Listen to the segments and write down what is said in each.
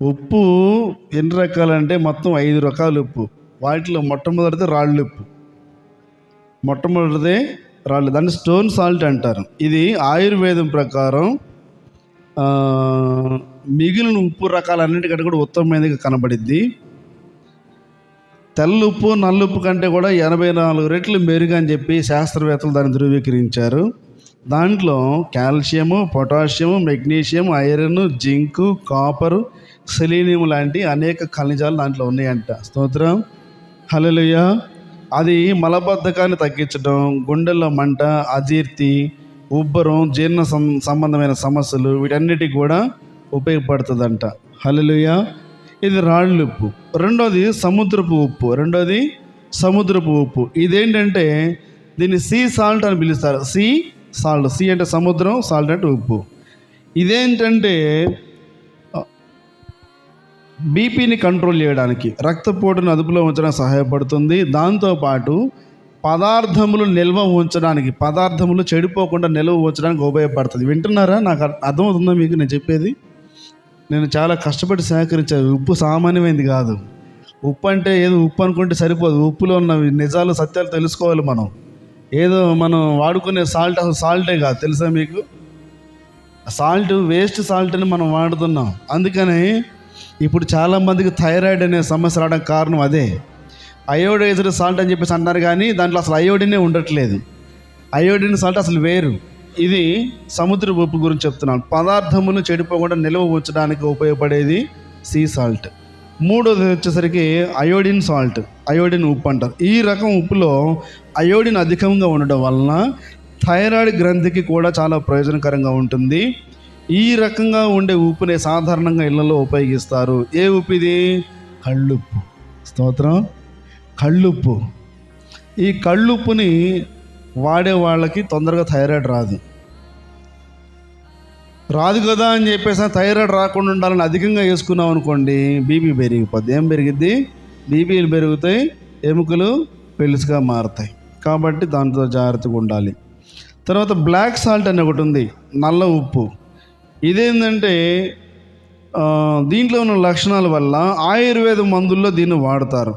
ఉప్పు ఎన్ని రకాలంటే మొత్తం 5 రకాల ఉప్పు. వాటిలో మొట్టమొదటిది రాళ్ళు ఉప్పు. మొట్టమొదటిది రాళ్ళు, దాన్ని స్టోన్ సాల్ట్ అంటారు. ఇది ఆయుర్వేదం ప్రకారం మిగిలిన ఉప్పు రకాలన్నిటికంటే కూడా ఉత్తమమైనదిగా కనబడిద్ది. తెల్ల ఉప్పు నల్ల ఉప్పు కంటే కూడా 84 రెట్లు మెరుగు అని చెప్పి శాస్త్రవేత్తలు దాన్ని ధృవీకరించారు. దాంట్లో calcium, potassium, magnesium, iron, zinc, copper, selenium లాంటి అనేక ఖనిజాలు దాంట్లో ఉన్నాయంట. స్తోత్రం, హల్లెలూయా. అది మలబద్ధకాన్ని తగ్గించడం, గుండెల్లో మంట, అజీర్తి, ఉబ్బరం, జీర్ణ సంబంధమైన సమస్యలు వీటన్నిటికి కూడా ఉపయోగపడుతుందంట. హల్లెలూయా. ఇది రాళ్ళు ఉప్పు. రెండోది సముద్రపు ఉప్పు. ఇదేంటంటే దీన్ని సీ సాల్ట్ అని పిలుస్తారు. సీ సాల్ట్, సీ అంటే సముద్రం, సాల్ట్ అంటే ఉప్పు. ఇదేంటంటే బీపీని కంట్రోల్ చేయడానికి, రక్తపోటును అదుపులో ఉంచడానికి సహాయపడుతుంది. దాంతోపాటు పదార్థములు నిల్వ ఉంచడానికి, పదార్థములు చెడిపోకుండా నిల్వ ఉంచడానికి ఉపయోగపడుతుంది. వింటున్నారా? నాకు అర్థమవుతుందా మీకు నేను చెప్పేది? నేను చాలా కష్టపడి సేకరించాను. ఉప్పు సామాన్యమైనది కాదు. ఉప్పు అంటే ఏదో ఉప్పు అనుకుంటే సరిపోదు. ఉప్పులో ఉన్న నిజాలు, సత్యాలు తెలుసుకోవాలి మనం. ఏదో మనం వాడుకునే సాల్ట్ అసలు సాల్టే కాదు, తెలుసా మీకు? సాల్ట్ వేస్ట్ సాల్ట్ అని మనం వాడుతున్నాం. అందుకని ఇప్పుడు చాలామందికి థైరాయిడ్ అనే సమస్య రావడానికి కారణం అదే. అయోడైజ్డ్ సాల్ట్ అని చెప్పేసి అంటారు, కానీ దాంట్లో అసలు అయోడినే ఉండట్లేదు. అయోడిన్ సాల్ట్ అసలు వేరు. ఇది సముద్ర ఉప్పు గురించి చెప్తున్నాను. పదార్థములు చెడిపోకుండా నిల్వ ఉంచడానికి ఉపయోగపడేది సీ సాల్ట్. మూడోది వచ్చేసరికి అయోడిన్ సాల్ట్, అయోడిన్ ఉప్పు అంటారు. ఈ రకం ఉప్పులో అయోడిన్ అధికంగా ఉండడం వలన థైరాయిడ్ గ్రంథికి కూడా చాలా ప్రయోజనకరంగా ఉంటుంది. ఈ రకంగా ఉండే ఉప్పునే సాధారణంగా ఇళ్లలో ఉపయోగిస్తారు. ఏ ఉప్పు ఇది? కళ్ళుప్పు. స్తోత్రం, కళ్ళుప్పు. ఈ కళ్ళుప్పుని వాడే వాళ్ళకి తొందరగా థైరాయిడ్ రాదు కదా అని చెప్పేసి థైరాయిడ్ రాకుండా ఉండాలని అధికంగా వేసుకున్నాం అనుకోండి, బీపీ పెరిగిపోద్ది. ఏం పెరిగిద్ది? బీపీలు పెరుగుతాయి, ఎముకలు పెలుసుగా మారుతాయి. కాబట్టి దాంతో జాగ్రత్తగా ఉండాలి. తర్వాత బ్లాక్ సాల్ట్ అని ఒకటి ఉంది, నల్ల ఉప్పు. ఇదేంటంటే దీంట్లో ఉన్న లక్షణాల వల్ల ఆయుర్వేద మందుల్లో దీన్ని వాడతారు.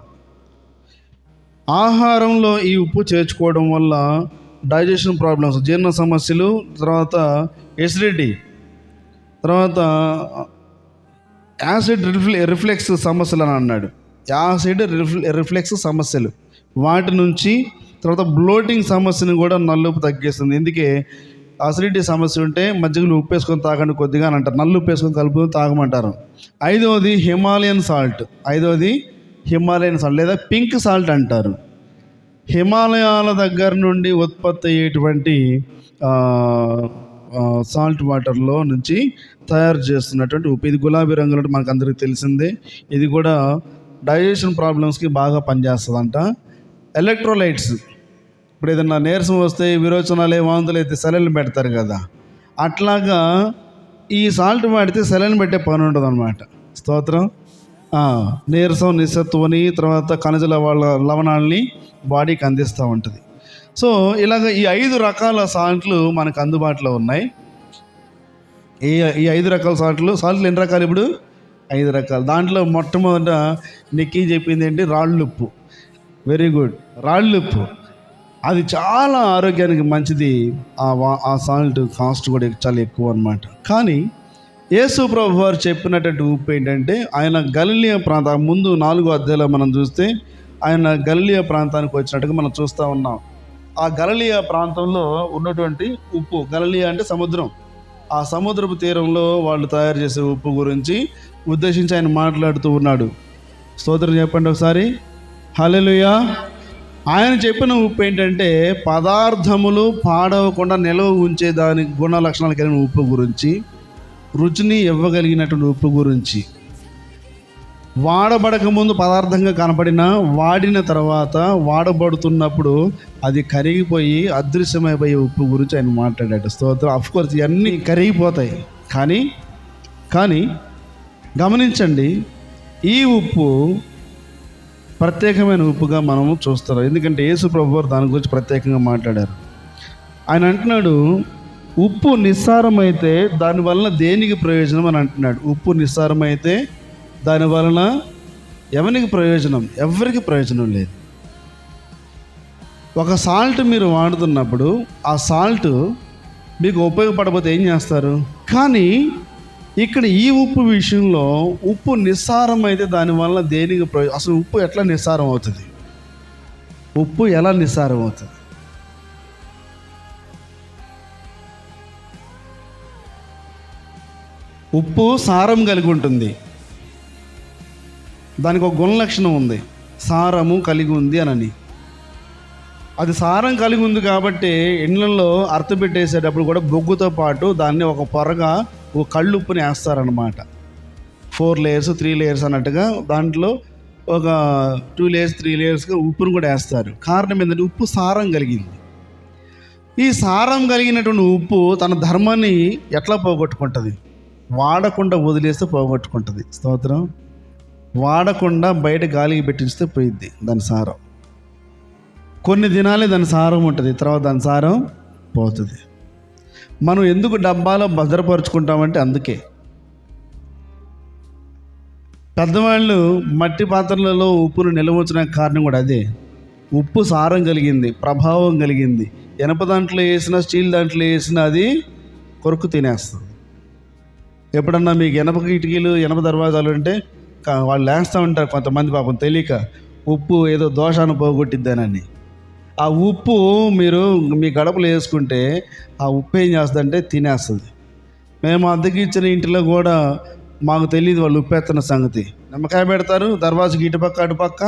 ఆహారంలో ఈ ఉప్పు చేర్చుకోవడం వల్ల డైజెషన్ ప్రాబ్లమ్స్, జీర్ణ సమస్యలు, తర్వాత ఎసిడిటీ, తర్వాత యాసిడ్ రిఫ్లెక్స్ సమస్యలు అని అన్నాడు. యాసిడ్ రిఫ్లెక్స్ సమస్యలు, వాటి నుంచి, తర్వాత బ్లోటింగ్ సమస్యను కూడా నల్లుప్పు తగ్గిస్తుంది. ఎందుకే అసిడిటీ సమస్య ఉంటే మజ్జిగలు ఉప్పు వేసుకొని తాగండి కొద్దిగా అని అంటారు. నల్లు ఉప్పు వేసుకొని కలుపుకొని తాగమంటారు. ఐదవది హిమాలయన్ సాల్ట్ లేదా పింక్ సాల్ట్ అంటారు. హిమాలయాల దగ్గర నుండి ఉత్పత్తి అయ్యేటువంటి సాల్ట్ వాటర్లో నుంచి తయారు చేస్తున్నటువంటి ఉప్పు. ఇది గులాబీ రంగులో మనకు అందరికీ తెలిసిందే. ఇది కూడా డైజెషన్ ప్రాబ్లమ్స్కి బాగా పనిచేస్తుందంట. ఎలక్ట్రోలైట్స్, ఇప్పుడు ఏదన్నా నీరసం వస్తే, విరోచనాలు, వాంతులు అయితే సెలైన్ పెడతారు కదా, అట్లాగా ఈ సాల్ట్ వాడితే సెలైన్ పెట్టే పని ఉంటుంది అన్నమాట. స్తోత్రం. నీరసం, నిస్సత్తువని, తర్వాత ఖనిజ లవణాలని బాడీకి అందిస్తూ ఉంటుంది. సో ఇలాగ ఈ 5 రకాల సాల్ట్లు మనకు అందుబాటులో ఉన్నాయి. ఈ 5 రకాల సాల్ట్లు ఎన్ని రకాలు? ఇప్పుడు 5 రకాలు. దాంట్లో మొట్టమొదట నిక్కీ చెప్పింది ఏంటి? రాళ్ళుప్పు. Very good. రాళ్ళుప్పు అది చాలా ఆరోగ్యానికి మంచిది. ఆ సాల్ట్ కాస్ట్ కూడా చాలా ఎక్కువ అన్నమాట. కానీ యేసు ప్రభు వారు చెప్పినటువంటి ఉప్పు ఏంటంటే, ఆయన గలిలయ ప్రాంతం, ముందు 4వ అధ్యాయంలో మనం చూస్తే ఆయన గలిలయ ప్రాంతానికి వచ్చినట్టుగా మనం చూస్తూ ఉన్నాం. ఆ గలిలయ ప్రాంతంలో ఉన్నటువంటి ఉప్పు, గలిలయ అంటే సముద్రం, ఆ సముద్రపు తీరంలో వాళ్ళు తయారు చేసే ఉప్పు గురించి ఉద్దేశించి ఆయన మాట్లాడుతూ ఉన్నాడు. స్తోత్రం చెప్పండి ఒకసారి, హల్లెలూయా. ఆయన చెప్పిన ఉప్పు ఏంటంటే, పదార్థములు పాడవకుండా నిల్వ ఉంచే దాని గుణ లక్షణాలు కలిగిన ఉప్పు గురించి, రుచిని ఇవ్వగలిగినటువంటి ఉప్పు గురించి, వాడబడక ముందు పదార్థంగా కనపడిన, వాడిన తర్వాత వాడబడుతున్నప్పుడు అది కరిగిపోయి అదృశ్యమైపోయే ఉప్పు గురించి ఆయన మాట్లాడాడు. స్తోత్రం. అఫ్కోర్స్ ఇవన్నీ కరిగిపోతాయి, కానీ గమనించండి, ఈ ఉప్పు ప్రత్యేకమైన ఉప్పుగా మనము చూస్తాం. ఎందుకంటే యేసు ప్రభువారు దాని గురించి ప్రత్యేకంగా మాట్లాడారు. ఆయన అంటున్నాడు, ఉప్పు నిస్సారమైతే దానివల్ల దేనికి ప్రయోజనం అని అంటున్నాడు. ఉప్పు నిస్సారమైతే దాని వలన ఎవరికి ప్రయోజనం? ఎవరికి ప్రయోజనం లేదు. ఒక సాల్ట్ మీరు వాడుతున్నప్పుడు ఆ సాల్ట్ మీకు ఉపయోగపడకపోతే ఏం చేస్తారు? కానీ ఇక్కడ ఈ ఉప్పు విషయంలో ఉప్పు నిస్సారం అయితే దానివల్ల దేనికి అసలు ఉప్పు ఎట్లా నిస్సారం అవుతుంది? ఉప్పు ఎలా నిస్సారం అవుతుంది? ఉప్పు సారం కలిగి ఉంటుంది. దానికి ఒక గుణ లక్షణం ఉంది, సారము కలిగి ఉంది అని. అది సారం కలిగి ఉంది కాబట్టి ఇండ్లలో అర్థ పెట్టేసేటప్పుడు కూడా బొగ్గుతో పాటు దాన్ని ఒక పొరగా ఒక కళ్ళుప్పుని వేస్తారనమాట. 4 లేయర్స్ 3 లేయర్స్ అన్నట్టుగా దాంట్లో ఒక 2 లేయర్స్ 3 లేయర్స్గా ఉప్పును కూడా వేస్తారు. కారణం ఏంటంటే ఉప్పు సారం కలిగింది. ఈ సారం కలిగినటువంటి ఉప్పు తన ధర్మాన్ని ఎట్లా పోగొట్టుకుంటుంది? వాడకుండా వదిలేస్తే పోగొట్టుకుంటుంది. స్తోత్రం. వాడకుండా బయట గాలికి పెట్టిస్తే పోయిద్ది దాని సారం. కొన్ని దినాలే దాని సారం ఉంటుంది, తర్వాత దాని సారం పోతుంది. మనం ఎందుకు డబ్బాలో భద్రపరుచుకుంటామంటే అందుకే. పెద్దవాళ్ళు మట్టి పాత్రలలో ఉప్పును నిల్వ ఉంచడానికి కారణం కూడా అదే. ఉప్పు సారం కలిగింది, ప్రభావం కలిగింది. ఇనప దాంట్లో వేసినా స్టీల్ దాంట్లో వేసినా అది కొరుకు తినేస్తుంది. ఎప్పుడన్నా మీకు ఇనప కిటికీలు ఇనప దర్వాజాలు అంటే వాళ్ళు వేస్తూ ఉంటారు కొంతమంది, పాపం తెలియక, ఉప్పు ఏదో దోషాన్ని పోగొట్టిద్దానని. ఆ ఉప్పు మీరు మీ గడపలో వేసుకుంటే ఆ ఉప్పు ఏం చేస్తుందంటే తినేస్తుంది. మేము అద్దెకి ఇచ్చిన ఇంటిలో కూడా మాకు తెలియదు వాళ్ళు ఉప్పు వేస్తున్న సంగతి. నిమ్మకాయ పెడతారు, దర్వాజకి ఇటుపక్క అటుపక్క,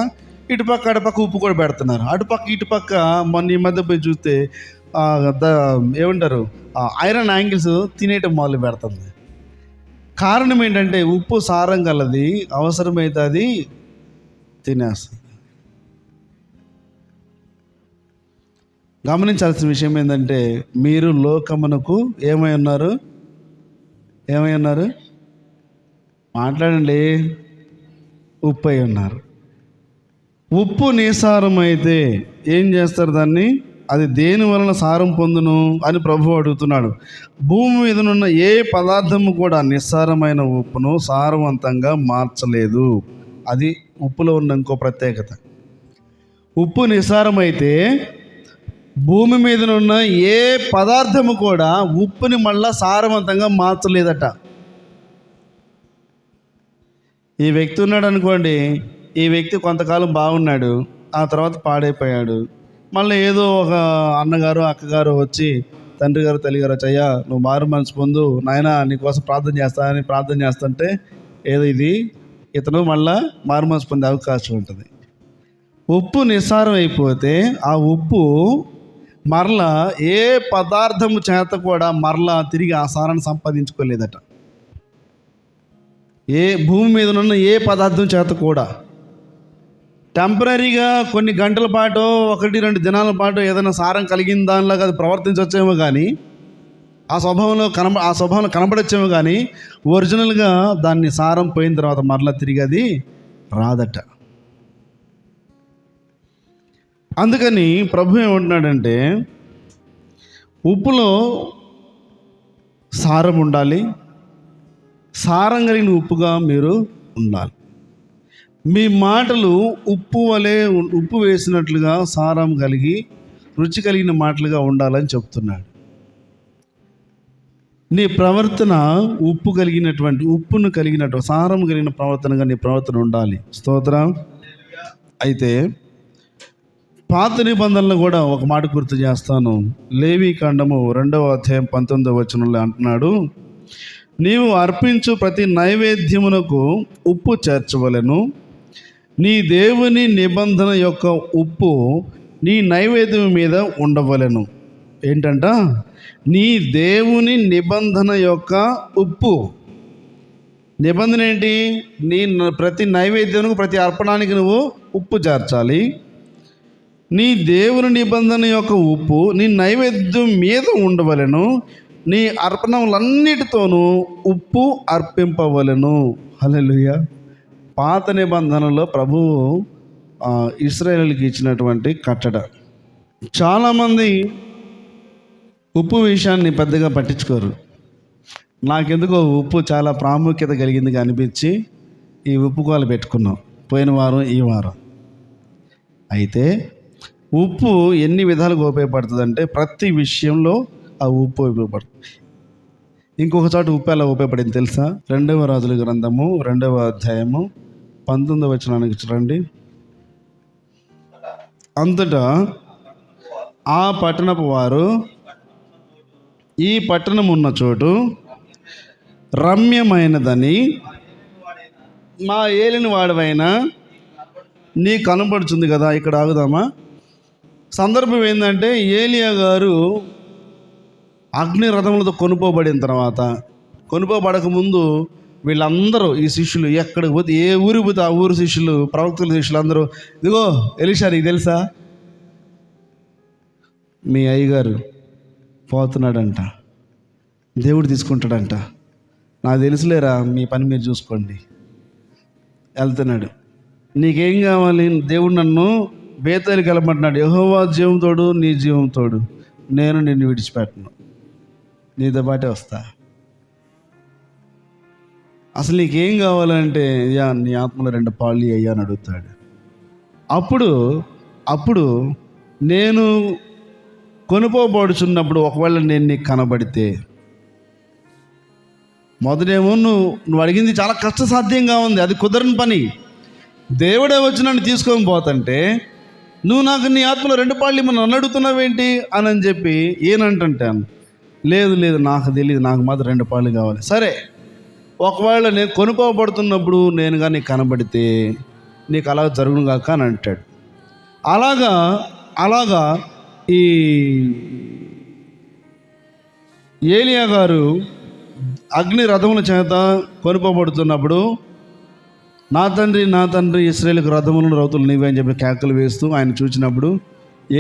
ఇటుపక్క అటుపక్క ఉప్పు కూడా పెడుతున్నారు. అటుపక్క ఇటుపక్క మొన్న ఈ మధ్య పోయి చూస్తే ఏమంటారు ఐరన్ యాంగిల్స్ తినేయటం మొదలు పెడుతుంది. కారణం ఏంటంటే ఉప్పు సారం కలది, అవసరమైతే అది తినేస్తుంది. గమనించాల్సిన విషయం ఏంటంటే మీరు లోకమునకు ఏమై ఉన్నారు? మాట్లాడండి. ఉప్పు అయి ఉన్నారు. ఉప్పు నిసారం అయితే ఏం చేస్తారు దాన్ని? అది దేని వలన సారం పొందును అని ప్రభువు అడుగుతున్నాడు. భూమి మీదనున్న ఏ పదార్థము కూడా నిస్సారమైన ఉప్పును సారవంతంగా మార్చలేదు. అది ఉప్పులో ఉన్న ఇంకో ప్రత్యేకత. ఉప్పు నిస్సారమైతే భూమి మీదనున్న ఏ పదార్థము కూడా ఉప్పుని మళ్ళా సారవంతంగా మార్చలేదట. ఈ వ్యక్తి ఉన్నాడు అనుకోండి, ఈ వ్యక్తి కొంతకాలం బాగున్నాడు, ఆ తర్వాత పాడైపోయాడు. మళ్ళీ ఏదో ఒక అన్నగారు అక్కగారు వచ్చి, తండ్రి గారు తల్లి గారు, అయ్యా నువ్వు మారు మనసు పొందు నాయనా, నీకోసం ప్రార్థన చేస్తుంటే ఏదో ఇతను మళ్ళా మారు మనసు పొందే అవకాశం ఉంటుంది. ఉప్పు నిస్సారం అయిపోతే ఆ ఉప్పు మరలా ఏ పదార్థము చేత కూడా మరలా తిరిగి ఆ సారాన్ని సంపాదించుకోలేదట. ఏ భూమి మీద ఉన్న ఏ పదార్థం చేత కూడా టెంపరీగా కొన్ని గంటల పాటు 1-2 దినాల పాటు ఏదైనా సారం కలిగిన దానిలాగా అది ప్రవర్తించవచ్చేమో కానీ, ఆ స్వభావంలో కనబడొచ్చేమో కానీ ఒరిజినల్గా దాన్ని సారం పోయిన తర్వాత మరలా తిరిగి అది రాదట. అందుకని ప్రభు ఏమంటున్నాడంటే ఉప్పులో సారం ఉండాలి, సారం కలిగిన ఉప్పుగా మీరు ఉండాలి. మీ మాటలు ఉప్పు వేసినట్లుగా సారం కలిగి రుచి కలిగిన మాటలుగా ఉండాలని చెప్తున్నాడు. నీ ప్రవర్తన ఉప్పును కలిగినట్టు సారం కలిగిన ప్రవర్తనగా నీ ప్రవర్తన ఉండాలి. స్తోత్రం. అయితే పాత నిబంధనలు కూడా ఒక మాట గుర్తు చేస్తాను. లేవీకాండము 2వ అధ్యాయం 19వ వచనంలో అంటున్నాడు, నీవు అర్పించు ప్రతి నైవేద్యమునకు ఉప్పు చేర్చవలెను, నీ దేవుని నిబంధన యొక్క ఉప్పు నీ నైవేద్యం మీద ఉండవలెను. ఏంటంట? నీ దేవుని నిబంధన యొక్క ఉప్పు. నిబంధన ఏంటి? నీ ప్రతి నైవేద్యానికి ప్రతి అర్పణానికి నువ్వు ఉప్పు చేర్చాలి. నీ దేవుని నిబంధన యొక్క ఉప్పు నీ నైవేద్యం మీద ఉండవలెను, నీ అర్పణములన్నిటితోనూ ఉప్పు అర్పింపవలెను. హల్లెలూయా. పాత నిబంధనలో ప్రభువు ఇశ్రాయేలుకి ఇచ్చినటువంటి కట్టడ. చాలామంది ఉప్పు విషయాన్ని పెద్దగా పట్టించుకోరు. నాకెందుకో ఉప్పు చాలా ప్రాముఖ్యత కలిగిందిగా అనిపించి ఈ ఉప్పు కోల పెట్టుకున్నాం పోయిన వారం ఈ వారం. అయితే ఉప్పు ఎన్ని విధాలుగా ఉపయోగపడుతుంది అంటే ప్రతి విషయంలో ఆ ఉప్పు ఉపయోగపడుతుంది. ఇంకొక చోట ఉప్పు ఎలా ఉపయోగపడింది తెలుసా? 2వ రాజుల గ్రంథము 2వ అధ్యాయము 19వ వచనానికి చూడండి. అంతటా ఆ పట్టణపు వారు ఈ పట్టణం ఉన్న చోటు రమ్యమైనదని మా ఏలిన వాడవైనా నీ కనపడుతుంది కదా. ఇక్కడ ఆగుదామా? సందర్భం ఏంటంటే ఏలియా గారు అగ్ని రథములతో కొనుక్కోబడిన తర్వాత, కొనుక్కోబడక ముందు వీళ్ళందరూ ఈ శిష్యులు ఎక్కడికి పోతే, ఏ ఊరికి పోతే ఆ ఊరు శిష్యులు, ప్రవక్తల శిష్యులు అందరూ, ఇదిగో ఎలీషా నీకు తెలుసా, మీ అయ్యగారు పోతున్నాడంట, దేవుడు తీసుకుంటాడంట, నాకు తెలుసులేరా మీ పని మీరు చూసుకోండి, వెళ్తున్నాడు, నీకేం కావాలి, దేవుడు నన్ను బేతేలుకి వెళ్ళమంటున్నాడు, యెహోవా జీవం తోడు నీ జీవం తోడు, నేను నిన్ను విడిచిపెట్టను, నీతో పాటే వస్తా, అసలు నీకేం కావాలంటే అయ్యా నీ ఆత్మలో 2 పాళ్ళు అయ్యా అని అడుగుతాడు. అప్పుడు నేను కొనుక్కోబడుచున్నప్పుడు ఒకవేళ నేను నీకు కనబడితే, మొదటేమో నువ్వు అడిగింది చాలా కష్టసాధ్యంగా ఉంది, అది కుదరని పని, దేవుడే వచ్చి నన్ను తీసుకొని పోతుంటే నువ్వు నాకు నీ ఆత్మలో 2 పాళ్ళు ఇమ్మని నన్ను అడుగుతున్నావేంటి అని చెప్పి ఏనంటాను. లేదు నాకు తెలియదు, నాకు మాత్రం 2 పాళ్ళు కావాలి. సరే, ఒకవేళ నేను కొనుక్కోబడుతున్నప్పుడు నేను కానీ కనబడితే నీకు అలా జరుగును కాక అని అంటాడు. అలాగా ఈ ఏలియా గారు అగ్ని రథముల చేత కొనుక్కోబడుతున్నప్పుడు, నా తండ్రి ఇశ్రాయేలుకు రథములను రౌతులు నీవే అని చెప్పి కేకలు వేస్తూ ఆయన చూసినప్పుడు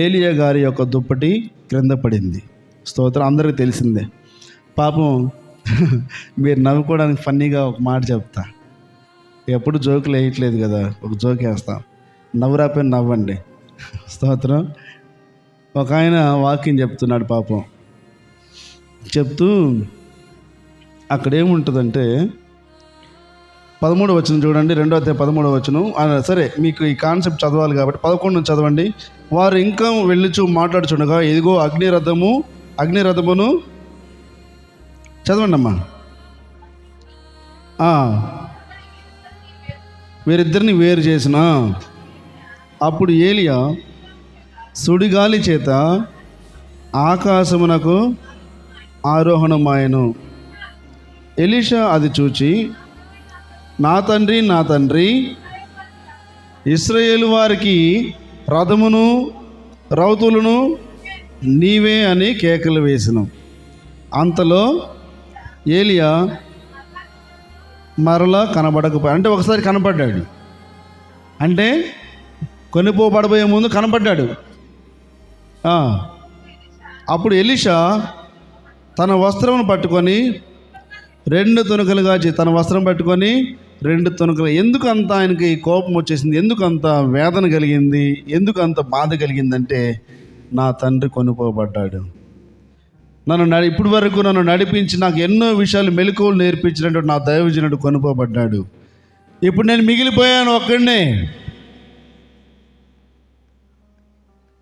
ఏలియా గారి యొక్క దుప్పటి క్రింద పడింది. స్తోత్రం. అందరికీ తెలిసిందే. పాపం మీరు నవ్వుకోవడానికి ఫన్నీగా ఒక మాట చెప్తా, ఎప్పుడు జోకులు వేయట్లేదు కదా, ఒక జోక్ వేస్తాం, నవ్వు రాపోయిన నవ్వండి. స్తోత్రం. ఒక ఆయన వాక్యం చెప్తున్నాడు, పాపం చెప్తూ అక్కడేముంటుందంటే 13వ వచనం చూడండి, 2వ అధ్యాయం 13వ వచనం. సరే, మీకు ఈ కాన్సెప్ట్ చదవాలి కాబట్టి 11 చదవండి. వారు ఇంకా వెళ్ళిచూ మాట్లాడుచుండగా ఇదిగో అగ్నిరథమును చదవండి అమ్మా. వీరిద్దరిని వేరు చేసిన అప్పుడు ఏలియా సుడిగాలి చేత ఆకాశమునకు ఆరోహణమాయను. ఎలీషా అది చూచి, నా తండ్రి ఇశ్రాయేలు వారికి రథమును రౌతులను నీవే అని కేకలు వేసినాం. అంతలో ఏలియా మరలా కనబడకపోయా, అంటే ఒకసారి కనపడ్డాడు, అంటే కొనిపోబడబోయే ముందు కనపడ్డాడు. అప్పుడు ఎలీషా తన వస్త్రమును పట్టుకొని 2 తునకలుగా తన వస్త్రం పట్టుకొని 2 తునకలు. ఎందుకు అంత ఆయనకి కోపం వచ్చేసింది, ఎందుకు అంత వేదన కలిగింది, ఎందుకు అంత బాధ కలిగిందంటే, నా తండ్రి కొనుక్కోబడ్డాడు, ఇప్పటి వరకు నన్ను నడిపించి నాకు ఎన్నో విషయాలు మెలకువలు నేర్పించినట్టు నా దైవజనుడు కొనుక్కోబడ్డాడు, ఇప్పుడు నేను మిగిలిపోయాను ఒక్కడినే.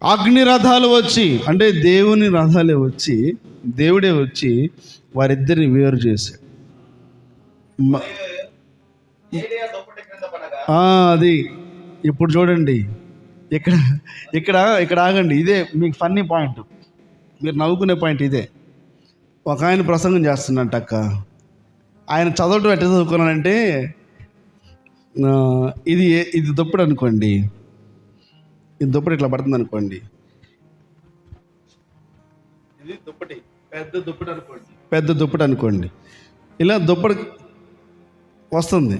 అగ్ని రథాలు వచ్చి, అంటే దేవుని రథాలే వచ్చి, దేవుడే వచ్చి వారిద్దరిని వేరు చేశాడు. అది ఇప్పుడు చూడండి, ఇక్కడ ఆగండి, ఇదే మీకు ఫన్నీ పాయింట్, మీరు నవ్వుకునే పాయింట్ ఇదే. ఒక ఆయన ప్రసంగం చేస్తున్నట్టు అక్క, ఆయన చదవటం ఎట్లా చదువుకున్నానంటే, ఇది దుప్పటి అనుకోండి, ఇది దుప్పటి ఇట్లా పడుతుంది అనుకోండి, ఇది దుప్పటి, పెద్ద దుప్పటి అనుకోండి, ఇలా దుప్పటి వస్తుంది,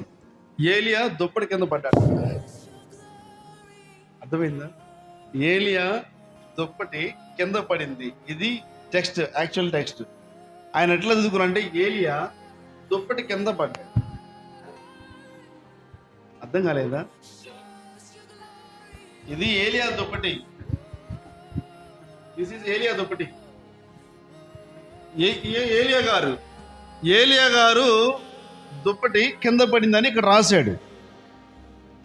ఏలియా దుప్పటి కింద పడ్డాడు. అర్థమైందా? ఏలియా దుప్పటి కింద పడింది. ఇది టెక్స్ట్, యాక్చువల్ టెక్స్ట్. ఆయన ఎట్లా చదువుకున్నారంటే, ఏలియా దుప్పటి కింద పడ్డాడు. అర్థం కాలేదా? ఇది ఏలియా దుప్పటి, దిస్ ఈజ్ ఏలియా దుప్పటి. ఏలియా గారు దుప్పటి కింద పడిందని ఇక్కడ రాశాడు.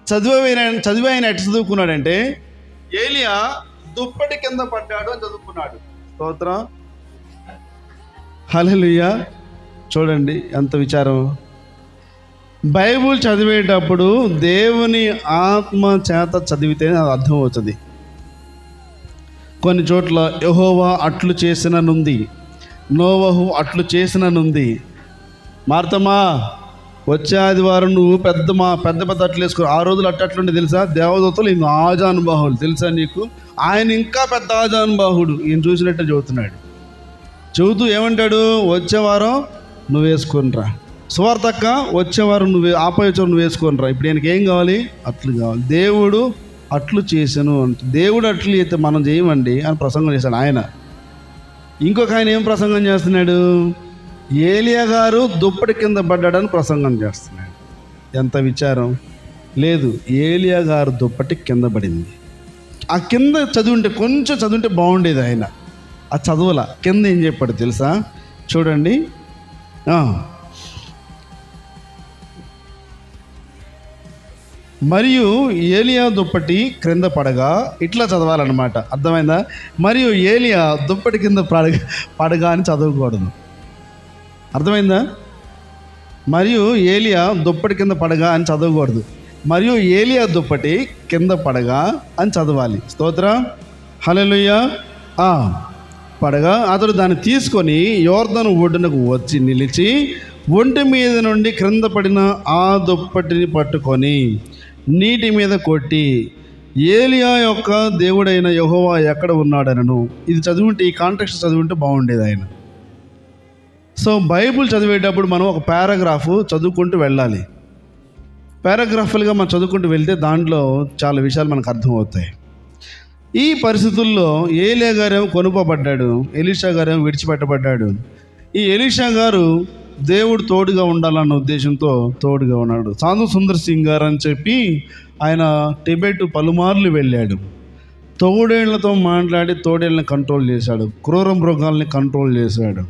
చదివి ఆయన ఎట్లా చదువుకున్నాడంటే, ఏలియా దుప్పటి కింద పడ్డాడు అని చదువుకున్నాడు. స్తోత్రం, హల్లెలూయా. చూడండి ఎంత విచారం. బైబుల్ చదివేటప్పుడు దేవుని ఆత్మ చేత చదివితే అది అర్థమవుతుంది. కొన్ని చోట్ల యెహోవా అట్లు చేసిననుంది, నోవహు అట్లు చేసిననుంది. మార్తమా, వచ్చే ఆదివారం నువ్వు పెద్ద అట్లు వేసుకో. ఆ రోజులు అట్లుంటే తెలుసా, దేవదూతలు ఇంక ఆజానుబాహులు తెలుసా నీకు. ఆయన ఇంకా పెద్ద ఆజానుబాహుడు. ఈయన చూసినట్టే చెబుతున్నాడు. చెబుతూ ఏమంటాడు, వచ్చేవారం నువ్వు వేసుకొనిరా. సువార్తక్క, వచ్చేవారం ఆపయోచరం నువ్వు వేసుకొనిరా. ఇప్పుడు ఈయనకి ఏం కావాలి? అట్లు కావాలి. దేవుడు అట్లు చేశాను అంటే, దేవుడు అట్లు అయితే మనం చేయమండి అని ప్రసంగం చేశాడు ఆయన. ఇంకొక ఆయన ఏం ప్రసంగం చేస్తున్నాడు, ఏలియా గారు దుప్పటి కింద పడ్డాడని ప్రసంగం చేస్తున్నాడు. ఎంత విచారం. లేదు, ఏలియా గారు దుప్పటి కింద పడింది. ఆ కింద చదివింటే, కొంచెం చదివింటే బాగుండేది. ఆయన ఆ చదువుల కింద ఏం చెప్పాడు తెలుసా? చూడండి, మరియు ఏలియా దుప్పటి క్రింద పడగా, ఇట్లా చదవాలన్నమాట. అర్థమైందా? మరియు ఏలియా దుప్పటి కింద పడగా అని చదవకూడదు. అర్థమైందా? మరియు ఏలియా దుప్పటి కింద పడగా అని చదవకూడదు. మరియు ఏలియా దుప్పటి కింద పడగా అని చదవాలి. స్తోత్రం, హల్లెలూయా. పడగా అతడు దాన్ని తీసుకొని యోర్దాను ఒడ్డునకు వచ్చి నిలిచి, ఒంటి మీద నుండి క్రింద పడిన ఆ దుప్పటిని పట్టుకొని నీటి మీద కొట్టి, ఏలియా యొక్క దేవుడైన యెహోవా ఎక్కడ ఉన్నాడనను. ఇది చదివింటే, ఈ కాంటెక్స్ట్ చదివింటే బాగుండేది ఆయన. సో బైబుల్ చదివేటప్పుడు మనం ఒక పారాగ్రాఫ్ చదువుకుంటూ వెళ్ళాలి. పారాగ్రాఫ్లుగా మనం చదువుకుంటూ వెళ్తే దాంట్లో చాలా విషయాలు మనకు అర్థమవుతాయి. ఈ పరిస్థితుల్లో ఏలియా గారేమో కొనుకోబడ్డాడు, ఎలీషా గారేమో విడిచిపెట్టబడ్డాడు. ఈ ఎలీషా గారు దేవుడు తోడుగా ఉండాలన్న ఉద్దేశంతో తోడుగా ఉన్నాడు. సాధు సుందర్ సింగ్ గారు అని చెప్పి ఆయన టిబెట్ పలుమార్లు వెళ్ళాడు. తోడేళ్లతో మాట్లాడి తోడేళ్ళని కంట్రోల్ చేశాడు, క్రూర మృగాల్ని కంట్రోల్ చేశాడు,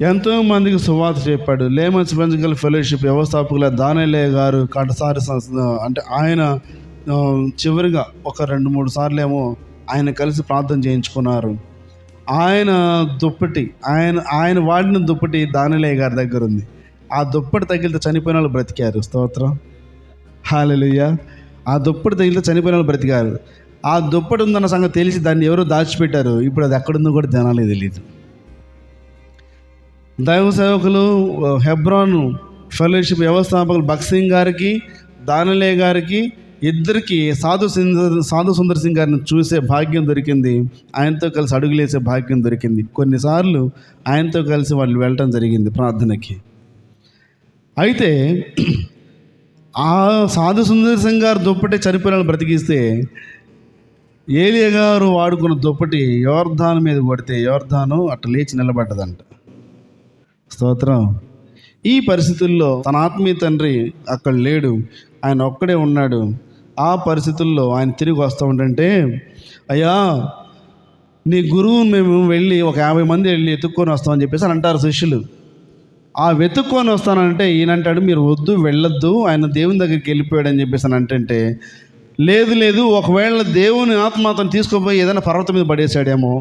ఎంతోమందికి సువార్త చెప్పాడు. లేమన్స్ బెంజికల్ ఫెలోషిప్ వ్యవస్థాపకుల దానియేలు గారు కడసారి అంటే ఆయన చివరిగా ఒక 2-3 సార్లు ఏమో ఆయన కలిసి ప్రార్థన చేయించుకున్నారు. ఆయన దుప్పటి, ఆయన వాడిన దుప్పటి దానియేలు గారి దగ్గర ఉంది. ఆ దుప్పటి తగిలితే చనిపోయిన వాళ్ళు బ్రతికారు. స్తోత్రం, హల్లెలూయా. ఆ దుప్పటి తగిలితే చనిపోయిన వాళ్ళు బ్రతికారు. ఆ దుప్పటి ఉందన్న సంగతి తెలిసి దాన్ని ఎవరో దాచిపెట్టారు. ఇప్పుడు అది ఎక్కడుందో కూడా జనాలే తెలియదు. దైవ సేవకులు హెబ్రాన్ ఫెలోషిప్ వ్యవస్థాపకులు భక్సింగ్ గారికి, దానియేలు గారికి ఇద్దరికి సాధు సుందర్ సింగ్ గారిని చూసే భాగ్యం దొరికింది. ఆయనతో కలిసి అడుగులేసే భాగ్యం దొరికింది. కొన్నిసార్లు ఆయనతో కలిసి వాళ్ళు వెళ్ళటం జరిగింది ప్రార్థనకి. అయితే ఆ సాధు సుందర్ సింగ్ గారు దుప్పటి చనిపోయిన బ్రతికిస్తే, ఏలియా గారు వాడుకున్న దుప్పటి యోర్దాను మీద కొడితే యోర్దాను అట్లా లేచి నిలబడ్డదంట. స్తోత్రం. ఈ పరిస్థితుల్లో తన ఆత్మీయ తండ్రి అక్కడ లేడు, ఆయన ఒక్కడే ఉన్నాడు. ఆ పరిస్థితుల్లో ఆయన తిరిగి వస్తూ ఉంటే, అయ్యా నీ గురువు మేము వెళ్ళి ఒక 50 మంది వెళ్ళి ఎత్తుక్కొని వస్తామని చెప్పేసి అని అంటారు శిష్యులు. ఆ వెతుక్కొని వస్తానంటే ఈయనంటాడు, మీరు వద్దు, వెళ్ళొద్దు, ఆయన దేవుని దగ్గరికి వెళ్ళిపోయాడు అని చెప్పేసి అని అంటే, లేదు ఒకవేళ దేవుని ఆత్మ అతను తీసుకుపోయి ఏదైనా పర్వతం మీద పడేసాడేమో,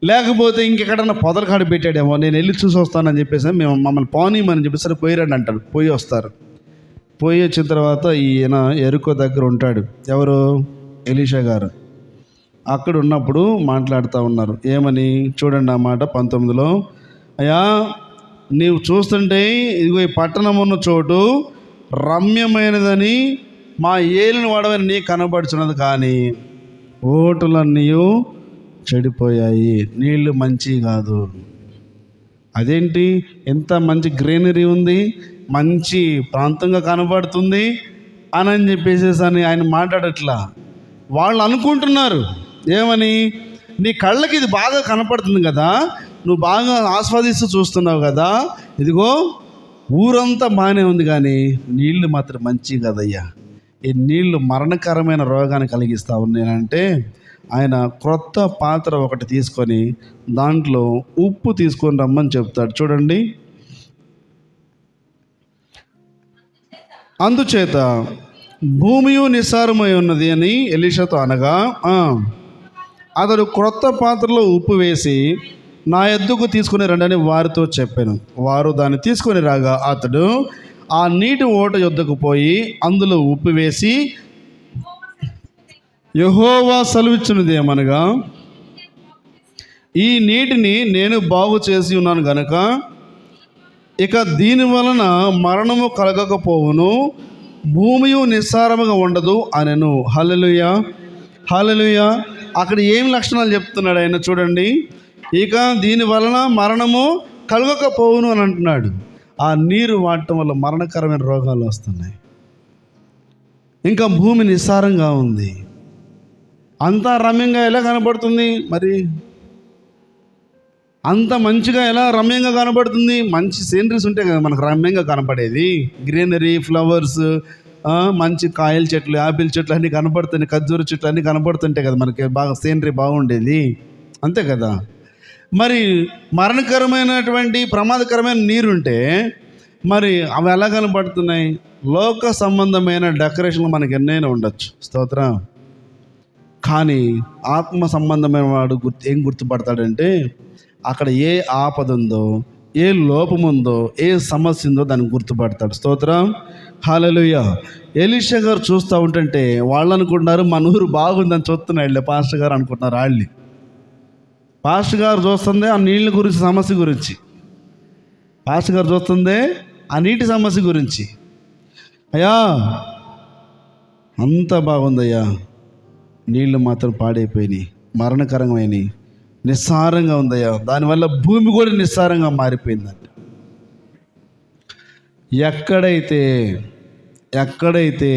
లేకపోతే ఇంకెక్కడన్నా పొదల కాడ పెట్టాడేమో, నేను వెళ్ళి చూసి వస్తానని చెప్పేసి మమ్మల్ని పోనీమని చెప్పేసి సరే పోయిరండి అంటాడు. పోయి వస్తారు. పోయి వచ్చిన తర్వాత ఈయన ఎరుకో దగ్గర ఉంటాడు. ఎవరు? ఎలీషా గారు. అక్కడ ఉన్నప్పుడు మాట్లాడుతూ ఉన్నారు. ఏమని చూడండి ఆ మాట 19లో, అయ్యా నీవు చూస్తుంటే ఇదిగో ఈ పట్టణం ఉన్న చోటు రమ్యమైనదని మా ఏలిన వాడవని నీ కనబడుచున్నది, కానీ ఓటులన్నీ చెడిపోయాయి, నీళ్లు మంచి కాదు. అదేంటి, ఎంత మంచి గ్రీనరీ ఉంది, మంచి ప్రాంతంగా కనబడుతుంది అని చెప్పేసి అని ఆయన మాట్లాడట్లా. వాళ్ళు అనుకుంటున్నారు ఏమని, నీ కళ్ళకి ఇది బాగా కనపడుతుంది కదా, నువ్వు బాగా ఆస్వాదిస్తూ చూస్తున్నావు కదా, ఇదిగో ఊరంతా బాగానే ఉంది, కానీ నీళ్లు మాత్రం మంచి కదయ్యా, ఈ నీళ్లు మరణకరమైన రోగాన్ని కలిగిస్తా ఉన్నాయంటే, ఆయన క్రొత్త పాత్ర ఒకటి తీసుకొని దాంట్లో ఉప్పు తీసుకొని రమ్మని చెప్తాడు. చూడండి, అందుచేత భూమియు నిస్సారమై ఉన్నది అని ఎలీషాతో అనగా, అతడు క్రొత్త పాత్రలో ఉప్పు వేసి నా యొద్దకు తీసుకుని రండని వారితో చెప్పాను. వారు దాన్ని తీసుకొని రాగా అతడు ఆ నీటి ఓట యొద్దకు పోయి అందులో ఉప్పు వేసి, యెహోవా సెలవిచ్చినది ఏమనగా, ఈ నీటిని నేను బాగు చేసి ఉన్నాను గనుక ఇక దీని వలన మరణము కలగకపోవును, భూమియు నిస్సారముగా ఉండదు అనెను. హల్లెలూయా, హల్లెలూయా. అక్కడ ఏం లక్షణాలు చెప్తున్నాడు ఆయన చూడండి. ఇక దీని వలన మరణము కలగకపోవును అని అంటున్నాడు. ఆ నీరు వాడటం వల్ల మరణకరమైన రోగాలు వస్తున్నాయి. ఇంకా భూమి నిస్సారంగా ఉంది. అంతా రమ్యంగా ఎలా కనబడుతుంది? మరి అంత మంచిగా ఎలా రమ్యంగా కనబడుతుంది? మంచి సీనరీస్ ఉంటే కదా మనకు రమ్యంగా కనపడేది. గ్రీనరీ, ఫ్లవర్స్, మంచి కాయల చెట్లు, యాపిల్ చెట్లు అన్నీ కనపడుతున్నాయి, ఖర్జూర చెట్లు అన్నీ కనపడుతుంటాయి కదా మనకి, బాగా సీనరీ బాగుండేది, అంతే కదా. మరి మరణకరమైనటువంటి ప్రమాదకరమైన నీరుంటే మరి అవి ఎలా కనపడుతున్నాయి? లోక సంబంధమైన డెకరేషన్లు మనకి ఎన్నైనా ఉండొచ్చు, స్తోత్రం. కానీ ఆత్మ సంబంధమైన వాడు ఏం గుర్తుపడతాడంటే, అక్కడ ఏ ఆపద ఉందో, ఏ లోపం ఉందో, ఏ సమస్య ఉందో దాన్ని గుర్తుపడతాడు. స్తోత్రం, హల్లెలూయా. ఎలీషా గారు చూస్తూ ఉంటుంటే వాళ్ళు అనుకుంటున్నారు మన ఊరు బాగుందని చూస్తున్నాడు పాస్టర్ గారు అనుకుంటున్నారు. వాళ్ళు పాస్టర్ గారు చూస్తుందే ఆ నీళ్ళ గురించి, సమస్య గురించి. పాస్టర్ గారు చూస్తుందే ఆ నీటి సమస్య గురించి. అయ్యా అంత బాగుందయ్యా, నీళ్ళు మాత్రం పాడైపోయినాయి, మరణకరమైనవి, నిస్సారంగా ఉందయ్యా, దానివల్ల భూమి కూడా నిస్సారంగా మారిపోయిందంట. ఎక్కడైతే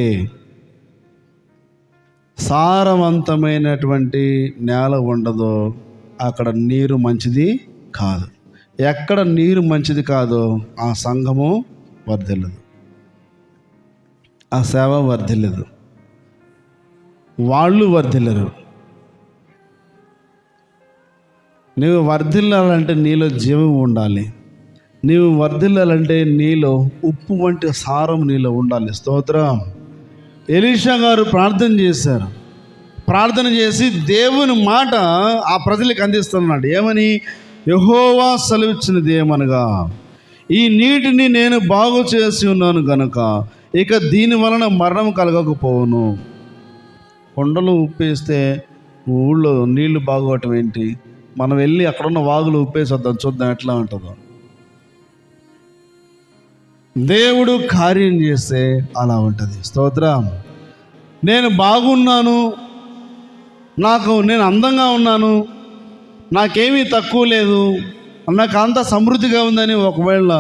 సారవంతమైనటువంటి నేల ఉండదో అక్కడ నీరు మంచిది కాదు. ఎక్కడ నీరు మంచిది కాదో ఆ సంఘము వర్ధిల్లదు, ఆ సేవ వర్ధిల్లదు, వాళ్ళు వర్ధిల్లరు. నీవు వర్ధిల్లాలంటే నీలో జీవం ఉండాలి. నీవు వర్ధిల్లాలంటే నీలో ఉప్పు వంటి సారం నీలో ఉండాలి. స్తోత్రం. ఎలీషా గారు ప్రార్థన చేశారు. ప్రార్థన చేసి దేవుని మాట ఆ ప్రజలకు అందిస్తున్నాడు. ఏమని? యెహోవా సెలవిచ్చినది ఏమనగా, ఈ నీటిని నేను బాగు చేసి ఉన్నాను గనుక ఇక దీని వలన మరణం కలగకపోవును. కొండలు ఉప్పేస్తే ఊళ్ళో నీళ్లు బాగోవటం ఏంటి? మనం వెళ్ళి అక్కడున్న వాగులు ఉప్పేసి వద్దాం, చూద్దాం ఎట్లా ఉంటుందో. దేవుడు కార్యం చేస్తే అలా ఉంటుంది. స్తోత్రం. నేను బాగున్నాను, నేను అందంగా ఉన్నాను, నాకేమీ తక్కువ లేదు, నాకు అంత సమృద్ధిగా ఉందని ఒకవేళ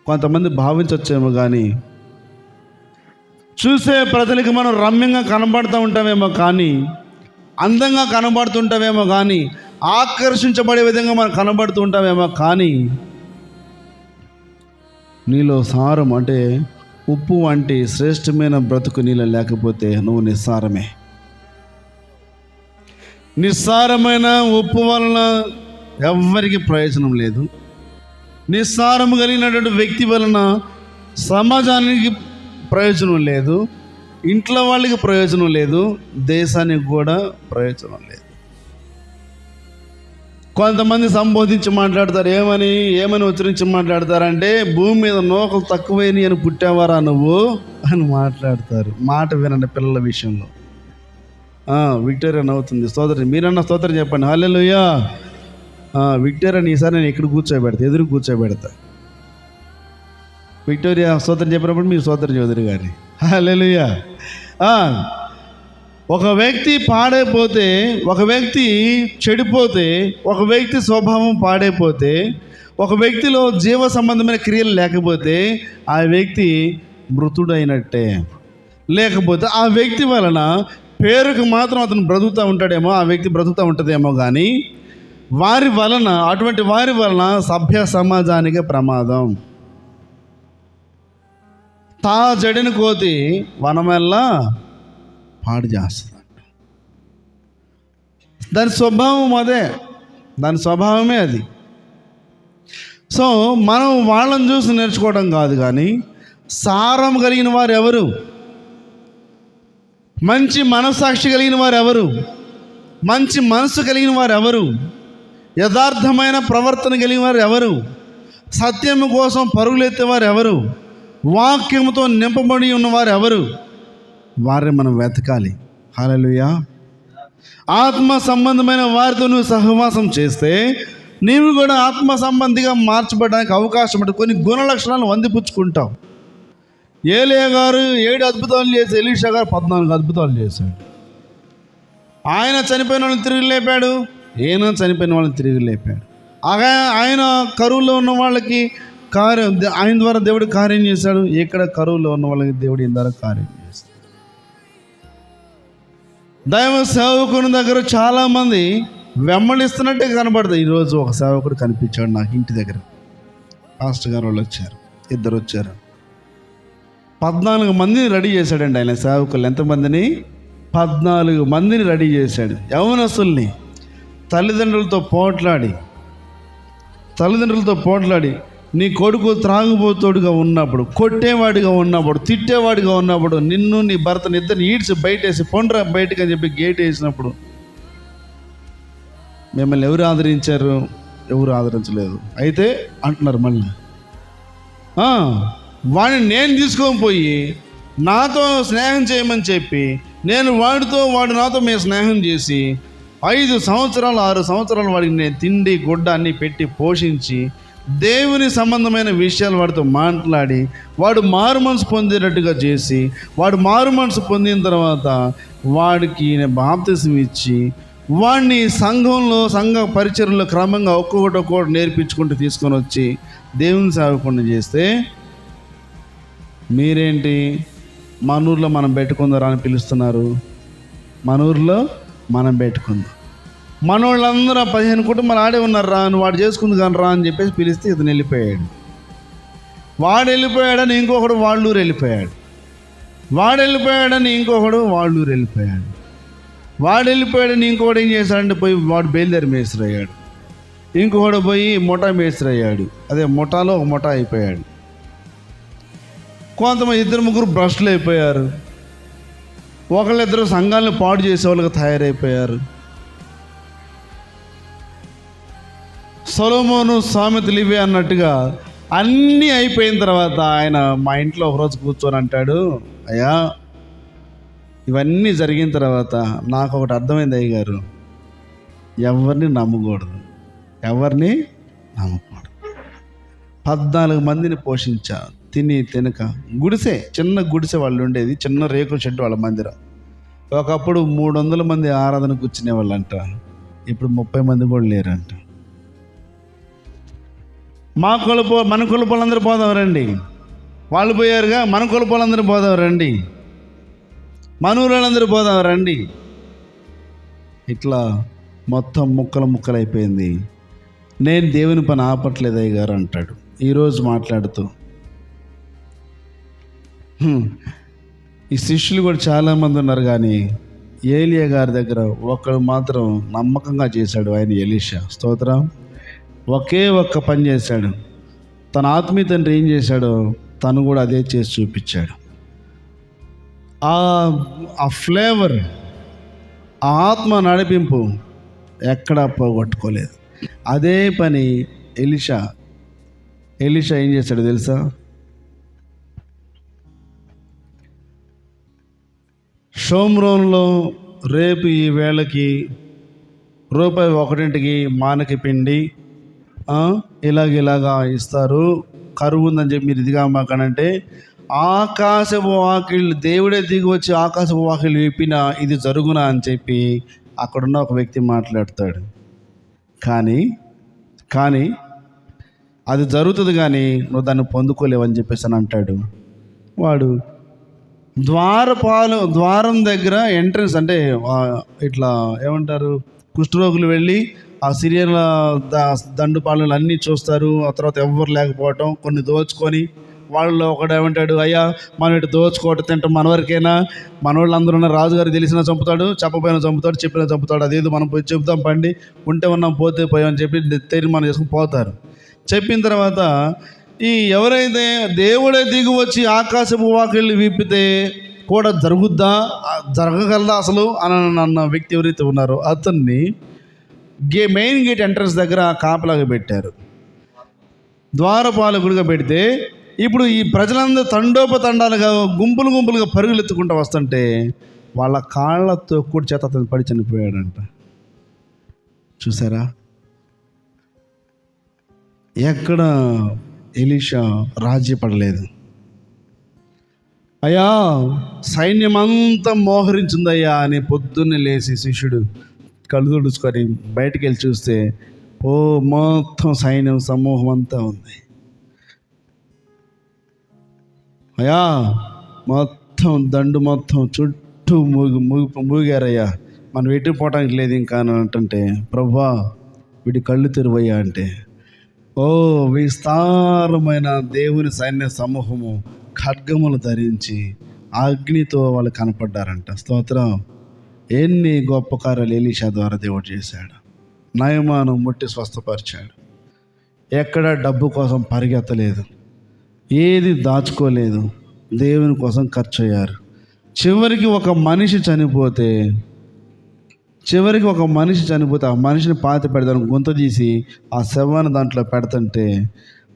కొంతమంది భావించవచ్చేమో, కానీ చూసే ప్రజలకి మనం రమ్యంగా కనబడుతూ ఉంటామేమో, కానీ అందంగా కనబడుతుంటామేమో, కానీ ఆకర్షించబడే విధంగా మనం కనబడుతూ ఉంటామేమో, కానీ నీలో సారం అంటే ఉప్పు వంటి శ్రేష్టమైన బ్రతుకు నీలో లేకపోతే నువ్వు నిస్సారమే. నిస్సారమైన ఉప్పు వలన ఎవ్వరికి ప్రయోజనం లేదు. నిస్సారం కలిగినటువంటి వ్యక్తి వలన సమాజానికి ప్రయోజనం లేదు, ఇంట్లో వాళ్ళకి ప్రయోజనం లేదు, దేశానికి కూడా ప్రయోజనం లేదు. కొంతమంది సంబోధించి మాట్లాడతారు. ఏమని ఉచ్చరించి మాట్లాడతారంటే, భూమి మీద నూకలు తక్కువైనవి అని పుట్టావారా నువ్వు అని మాట్లాడతారు. మాట వినండి పిల్లల విషయంలో. విక్టోరియా నవ్వుతుంది. స్తోత్రం. మీరన్నా స్తోత్రం చెప్పండి. హల్లెలూయా. విక్టోరియాని ఈసారి నేను ఎక్కడ కూర్చోబెడతా, ఎదురు కూర్చోబెడతా. విక్టోరియా స్తోత్రం చెప్పినప్పుడు మీరు స్తోత్రం చౌదరి గారిని. హల్లెలూయా. ఒక వ్యక్తి పాడైపోతే, ఒక వ్యక్తి చెడిపోతే, ఒక వ్యక్తి స్వభావం పాడైపోతే, ఒక వ్యక్తిలో జీవ సంబంధమైన క్రియలు లేకపోతే ఆ వ్యక్తి మృతుడైనట్టే. లేకపోతే ఆ వ్యక్తి వలన పేరుకు మాత్రం అతను బ్రతుకుతూ ఉంటాడేమో, ఆ వ్యక్తి బ్రతుకుతూ ఉంటుందేమో, కానీ అటువంటి వారి వలన సభ్య సమాజానికి ప్రమాదం. తా జడిని కోతి వనమెల్లా పాడు చేస్తుంది. దాని స్వభావం అదే, దాని స్వభావమే అది. సో మనం వాళ్ళని చూసి నేర్చుకోవడం కాదు, కానీ సారం కలిగిన వారు ఎవరు? మంచి మనస్సాక్షి కలిగిన వారు ఎవరు? మంచి మనసు కలిగిన వారు ఎవరు? యథార్థమైన ప్రవర్తన కలిగిన వారు ఎవరు? సత్యము కోసం పరుగులెత్తేవారు ఎవరు? వాక్యముతో నింపబడి ఉన్నవారు ఎవరు? వారిని మనం వెతకాలి. హల్లెలూయా. ఆత్మ సంబంధమైన వారితో నువ్వు సహవాసం చేస్తే నీవు కూడా ఆత్మ సంబంధిగా మార్చబడడానికి అవకాశం ఉంటుంది. కొన్ని గుణ లక్షణాలను వందిపుచ్చుకుంటావు. ఏలియా గారు 7 అద్భుతాలు చేసి ఎలీషా గారు 14 అద్భుతాలు చేశాడు. ఆయన చనిపోయిన వాళ్ళని తిరిగి లేపాడు, ఈయన చనిపోయిన వాళ్ళని తిరిగి లేపాడు. ఆయన కరువులో ఉన్న వాళ్ళకి ఆయన ద్వారా దేవుడు కార్యం చేశాడు. ఇక్కడ కరువులో ఉన్న వాళ్ళకి దేవుడు ఈయన ద్వారా కార్యం చేస్తాడు. దైవ సేవకుని దగ్గర చాలామంది వెంబడిస్తున్నట్టే కనబడుతుంది. ఈరోజు ఒక సేవకుడు కనిపించాడు నాకు ఇంటి దగ్గర. పాస్టర్ గారు వాళ్ళు వచ్చారు, 2 వచ్చారు. 14 మందిని రెడీ చేశాడండి ఆయన సేవకులు. ఎంతమందిని? 14 మందిని రెడీ చేశాడు. యవనస్తుల్ని తల్లిదండ్రులతో పోట్లాడి నీ కొడుకు త్రాగుబోతుడుగా ఉన్నప్పుడు, కొట్టేవాడిగా ఉన్నప్పుడు, తిట్టేవాడిగా ఉన్నప్పుడు, నిన్ను నీ భర్తని ఇద్దరిని ఈడ్చి బయటేసి పొండ్రా బయటకు అని చెప్పి గేట్ వేసినప్పుడు మిమ్మల్ని ఎవరు ఆదరించారు? ఎవరు ఆదరించలేదు. అయితే అంటున్నారు మళ్ళీ వాడిని నేను తీసుకొని పోయి నాతో స్నేహం చేయమని చెప్పి నేను వాడు నాతో మేము స్నేహం చేసి 5 సంవత్సరాలు 6 సంవత్సరాలు వాడికి నేను తిండి గుడ్డ అన్నీ పెట్టి పోషించి దేవుని సంబంధమైన విషయాలు వాడితో మాట్లాడి వాడు మారు మనసు పొందేటట్టుగా చేసి వాడు మారు మనసు పొందిన తర్వాత వాడికి నేను బాప్తిసం ఇచ్చి వాడిని సంఘ పరిచర్యలో క్రమంగా ఒక్కొక్కటి నేర్పించుకుంటూ తీసుకొని వచ్చి దేవుని సేవకుండా చేస్తే మీరేంటి మన ఊర్లో మనం పెట్టుకుందారా అని పిలుస్తున్నారు. మన ఊర్లో మనం పెట్టుకుందాం. మన వాళ్ళందరూ 15 కుటుంబాలు ఆడే ఉన్నారు రా, నువ్వు వాడు చేసుకుంది కానీ రా అని చెప్పేసి పిలిస్తే ఇతను వెళ్ళిపోయాడు. వాడు వెళ్ళిపోయాడని ఇంకొకడు వాళ్ళూరు వెళ్ళిపోయాడు. వాడు వెళ్ళిపోయాడని ఇంకొకడు వాళ్ళూరు వెళ్ళిపోయాడు. వాడు వెళ్ళిపోయాడని ఇంకొకడు ఏం చేశాడంటే పోయి వాడు బయలుదేరి మేస్త్రి అయ్యాడు. ఇంకొకడు పోయి ముఠా మేస్త్రి అయ్యాడు. అదే ముఠాలో ఒక ముఠా అయిపోయాడు. కొంతమంది 2-3 భ్రష్టులు అయిపోయారు. 1-2 సంఘాలను పాడు చేసే వాళ్ళకి తయారైపోయారు. సొలొమోను సామెతలు ఇవే అన్నట్టుగా అన్నీ అయిపోయిన తర్వాత ఆయన మా ఇంట్లో ఒకరోజు కూర్చొని అంటాడు, అయ్యా ఇవన్నీ జరిగిన తర్వాత నాకు ఒకటి అర్థమైంది అయ్యగారు, ఎవరిని నమ్మకూడదు. 14 మందిని పోషించా, తిని తినక. చిన్న గుడిసె వాళ్ళు ఉండేది, చిన్న రేకుల షెడ్ వాళ్ళ మందిరం. ఒకప్పుడు 300 మంది ఆరాధనకు కూర్చునే వాళ్ళంట. ఇప్పుడు 30 మంది కూడా లేరంట. మన కులపోలందరూ పోదాం రండి. వాళ్ళు పోయారుగా, మన కులపోలందరూ పోదాం రండి. మన ఊళ్ళందరూ పోదాం రండి. ఇట్లా మొత్తం ముక్కలు అయిపోయింది. నేను దేవుని పని ఆపట్లేదు అయ్యగారు అంటాడు ఈరోజు మాట్లాడుతూ. ఈ శిష్యులు కూడా చాలామంది ఉన్నారు, కానీ ఏలియా గారి దగ్గర ఒకడు మాత్రం నమ్మకంగా చేశాడు. ఆయన ఎలీషా. స్తోత్రం. ఒకే ఒక్క పని చేశాడు. తన ఆత్మీయ తండ్రి ఏం చేశాడో తను కూడా అదే చేసి చూపించాడు. ఆ ఫ్లేవర్, ఆ ఆత్మ నడిపింపు ఎక్కడా పోగొట్టుకోలేదు. అదే పని ఎలీషా ఏం చేశాడు తెలుసా? షోమ్రోన్లో రేపు ఈ వేళకి రూపాయి 1కి మానకి పిండి ఇలాగా ఇస్తారు, కరువు ఉందని చెప్పి మీరు ఇదిగా మాకనంటే ఆకాశపు వాకిళ్ళు దేవుడే దిగి వచ్చి ఆకాశపు వాకిళ్ళు విప్పిన ఇది జరుగునా అని చెప్పి అక్కడున్న ఒక వ్యక్తి మాట్లాడతాడు. కానీ అది జరుగుతుంది, కానీ నువ్వు దాన్ని పొందుకోలేవని చెప్పేసి అని అంటాడు. వాడు ద్వారం దగ్గర ఎంట్రన్స్, అంటే ఇట్లా ఏమంటారు, కుష్ఠరోగులు వెళ్ళి ఆ సిరియన్ల దండుపాలనలు అన్నీ చూస్తారు. ఆ తర్వాత ఎవ్వరు లేకపోవటం, కొన్ని దోచుకొని వాళ్ళు ఒకడు ఏమంటాడు, అయ్యా మనం ఇటు దోచుకోవటం తింటాం మన వరకైనా, మన వాళ్ళందరూ ఉన్న రాజుగారు తెలిసినా చంపుతాడు, చెప్పపోయినా చంపుతాడు, చెప్పినా చంపుతాడు, అదేదో మనం పోయి చెబుతాం పండి, ఉంటే ఉన్నాం పోతే పోయామని చెప్పి తీర్మానం చేసుకుని పోతారు. చెప్పిన తర్వాత ఈ ఎవరైతే దేవుడే దిగి వచ్చి ఆకాశపు వాకిళ్ళు విప్పితే కూడా జరుగుద్దా, జరగగలదా అసలు అని అన్న వ్యక్తి ఎవరైతే ఉన్నారో అతన్ని మెయిన్ గేట్ ఎంట్రన్స్ దగ్గర కాపలాగా పెట్టారు, ద్వారపాలకుడిగా పెడితే. ఇప్పుడు ఈ ప్రజలందరూ తండోపతండాలుగా గుంపులుగా పరుగులు ఎత్తుకుంటూ వస్తుంటే వాళ్ళ కాళ్ళతో కూడా చేత అతను పడి చనిపోయాడంట. చూసారా, ఎక్కడ ఎలీషా రాజ్యపడలేదు. అయ్యా సైన్యం అంతా మోహరించిందయ్యా అని పొద్దున్నే లేచి శిష్యుడు కళ్ళు తుడుచుకొని బయటికి వెళ్ళి చూస్తే మొత్తం సైన్యం సమూహం అంతా ఉంది. అయ్యా మొత్తం దండు మొత్తం చుట్టూ మూగారయ్యా, మనం ఎట్టుపోవటానికి లేదు ఇంకా అని అంటుంటే, ప్రభువా వీడి కళ్ళు తెరువయ్యా అంటే, విస్తారమైన దేవుని సైన్య సమూహము ఖడ్గములు ధరించి అగ్నితో వాళ్ళు కనపడ్డారంట. స్తోత్రం. ఎన్ని గొప్ప కార్యాలు ఎలీషా ద్వారా దేవుడు చేశాడు. నయమాను ముట్టి స్వస్థపరిచాడు. ఎక్కడ డబ్బు కోసం పరిగెత్తలేదు, ఏది దాచుకోలేదు, దేవుని కోసం ఖర్చు అయ్యారు. చివరికి ఒక మనిషి చనిపోతే ఆ మనిషిని పాతి పెడతాను గుంత తీసి ఆ శవాన్ని దాంట్లో పెడుతుంటే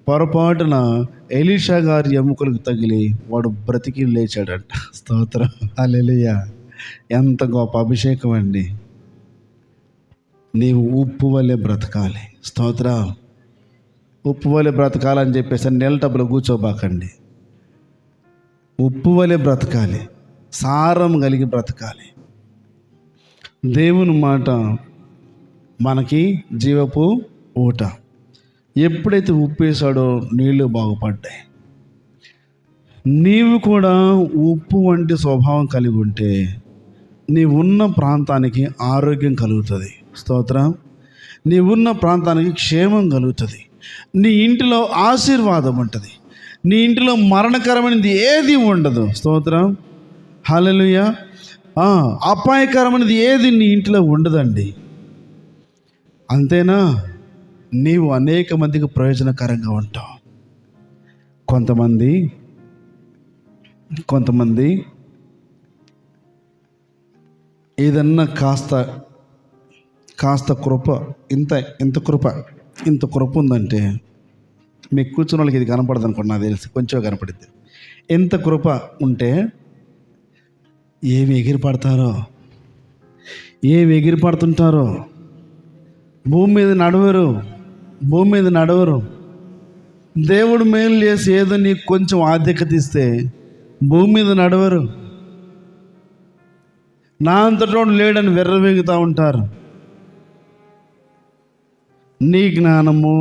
పొరపాటున ఎలీషా గారి ఎముకలకు తగిలి వాడు బ్రతికి లేచాడంట. స్తోత్రం. హల్లెలూయా. ఎంత గొప్ప అభిషేకం అండి. నీవు ఉప్పు వలె బ్రతకాలి. స్తోత్రం. ఉప్పు వలె బ్రతకాలని చెప్పేసి నెల టబ్బులో కూర్చోబాకండి. ఉప్పు వలె బ్రతకాలి, సారం కలిగి బ్రతకాలి. దేవుని మాట మనకి జీవపు ఊట. ఎప్పుడైతే ఉప్పు వేసాడో నీళ్ళు బాగుపడ్డాయి. నీవు కూడా ఉప్పు వంటి స్వభావం కలిగి ఉంటే నీవున్న ప్రాంతానికి ఆరోగ్యం కలుగుతుంది. స్తోత్రం. నీవున్న ప్రాంతానికి క్షేమం కలుగుతుంది. నీ ఇంటిలో ఆశీర్వాదం ఉంటుంది. నీ ఇంటిలో మరణకరమైనది ఏది ఉండదు. స్తోత్రం. హల్లెలూయా. అపాయకరమైనది ఏది నీ ఇంట్లో ఉండదండి. అంతేనా, నీవు అనేక మందికి ప్రయోజనకరంగా ఉంటావు. కొంతమంది ఏదన్నా కాస్త కృప, ఇంత కృప ఉందంటే మీకు కూర్చున్న వాళ్ళకి ఇది కనపడదు అనుకోండి, నాకు తెలిసి కొంచెం కనపడుద్ది. ఎంత కృప ఉంటే ఏమి ఎగిరిపడుతుంటారో, భూమి మీద నడవరు. దేవుడు మేలు చేసి ఏదో నీకు కొంచెం ఆధిక్యత ఇస్తే భూమి మీద నడవరు. నా అంతటోడు లేడని వెర్రవేగుతూ ఉంటారు. నీ జ్ఞానము,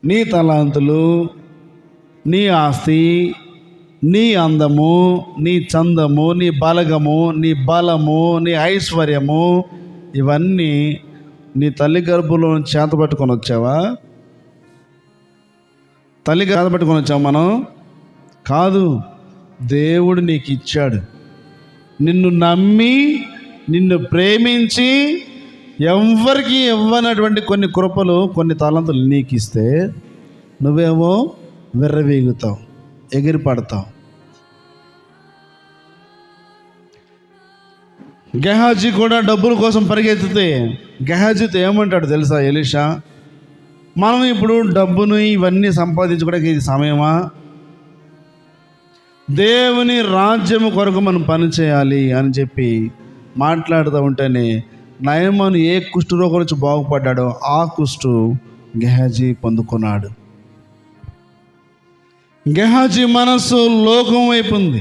నీ తలాంతులు, నీ ఆస్తి, నీ అందము, నీ చందము, నీ బలగము, నీ బలము, నీ ఐశ్వర్యము, ఇవన్నీ నీ తల్లి గర్భంలో చేత పట్టుకొని వచ్చావా? తల్లి చేత పట్టుకొని వచ్చావు మనం కాదు. దేవుడు నీకు ఇచ్చాడు. నిన్ను నమ్మి, నిన్ను ప్రేమించి, ఎవ్వరికి ఇవ్వనటువంటి కొన్ని కృపలు, కొన్ని తలంతులు నీకు ఇస్తే నువ్వేమో వెర్రవీగుతావు, ఎగిరిపడతావు. గెహాజీ కూడా డబ్బుల కోసం పరిగెత్తితే గెహాజీతో ఏమంటాడు తెలుసా ఎలీషా? మనం ఇప్పుడు డబ్బును ఇవన్నీ సంపాదించుకోవడానికి ఇది సమయమా? దేవుని రాజ్యము కొరకు మనం పని చేయాలి అని చెప్పి మాట్లాడుతూ ఉంటేనే నయమాను ఏ కుష్ఠరోగం నుంచి బాగుపడ్డాడో ఆ కుష్టు గెహాజీ పొందుకున్నాడు. గెహాజీ మనస్సు లోకం వైపు ఉంది.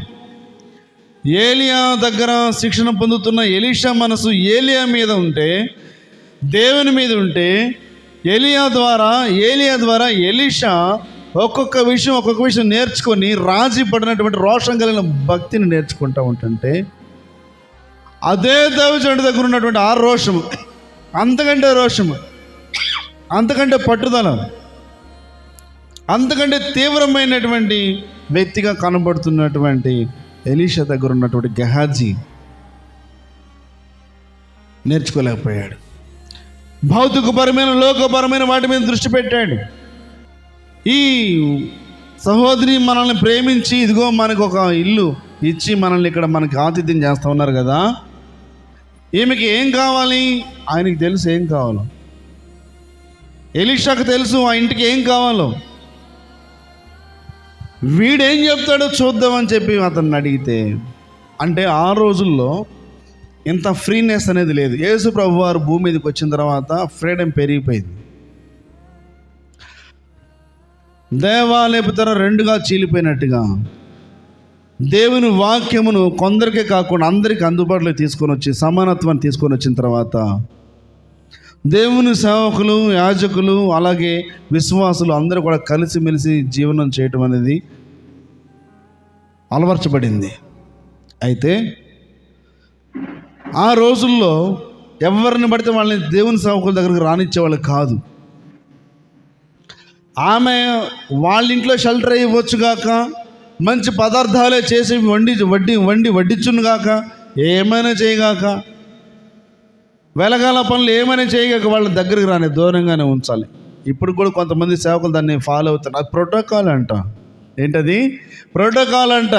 ఏలియా దగ్గర శిక్షణ పొందుతున్న ఎలీషా మనసు ఏలియా మీద ఉంటే, దేవుని మీద ఉంటే, ఏలియా ద్వారా ఎలీషా ఒక్కొక్క విషయం నేర్చుకొని రాజీ పడినటువంటి రోషం కలిగిన భక్తిని నేర్చుకుంటూ ఉంటుంటే, అదే దైవజనుడి దగ్గర ఉన్నటువంటి ఆ రోషము, అంతకంటే రోషము, అంతకంటే పట్టుదల, అంతకంటే తీవ్రమైనటువంటి వ్యక్తిగా కనబడుతున్నటువంటి ఎలీషా దగ్గర ఉన్నటువంటి గెహాజీ నేర్చుకోలేకపోయాడు. భౌతికపరమైన, లోకపరమైన వాటి మీద దృష్టి పెట్టాడు. ఈ సహోదరి మనల్ని ప్రేమించి ఇదిగో మనకు ఒక ఇల్లు ఇచ్చి మనల్ని ఇక్కడ మనకి ఆతిథ్యం చేస్తూ ఉన్నారు కదా, ఈమెకి ఏం కావాలి? ఆయనకి తెలుసు ఏం కావాలో. ఎలీషాకు తెలుసు ఆ ఇంటికి ఏం కావాలో. వీడేం చెప్తాడో చూద్దామని చెప్పి అతన్ని అడిగితే, అంటే ఆ రోజుల్లో ఇంత ఫ్రీనెస్ అనేది లేదు. యేసు ప్రభు వారు భూమి మీదకి వచ్చిన తర్వాత ఫ్రీడమ్ పెరిగిపోయింది. దేవాలయపు తెర రెండుగా చీలిపోయినట్టుగా దేవుని వాక్యమును కొందరికే కాకుండా అందరికీ అందుబాటులో తీసుకొని వచ్చి సమానత్వాన్ని తీసుకొని వచ్చిన తర్వాత దేవుని సేవకులు, యాజకులు, అలాగే విశ్వాసులు అందరూ కూడా కలిసిమెలిసి జీవనం చేయటం అనేది అలవర్చబడింది. అయితే ఆ రోజుల్లో ఎవరిని పడితే వాళ్ళని దేవుని సేవకుల దగ్గరికి రానిచ్చేవాళ్ళు కాదు. ఆమె వాళ్ళ ఇంట్లో షెల్టర్ అయ్యవచ్చుగాక, మంచి పదార్థాలే చేసి వడ్డించునుగాక, ఏమైనా చేయగాక, వెలగాల పనులు ఏమైనా చేయగాక వాళ్ళ దగ్గరికి రాని, దూరంగానే ఉంచాలి. ఇప్పుడు కూడా కొంతమంది సేవకులు దాన్ని ఫాలో అవుతారు. అది ప్రోటోకాల్ అంట. ఏంటది? ప్రోటోకాల్ అంట.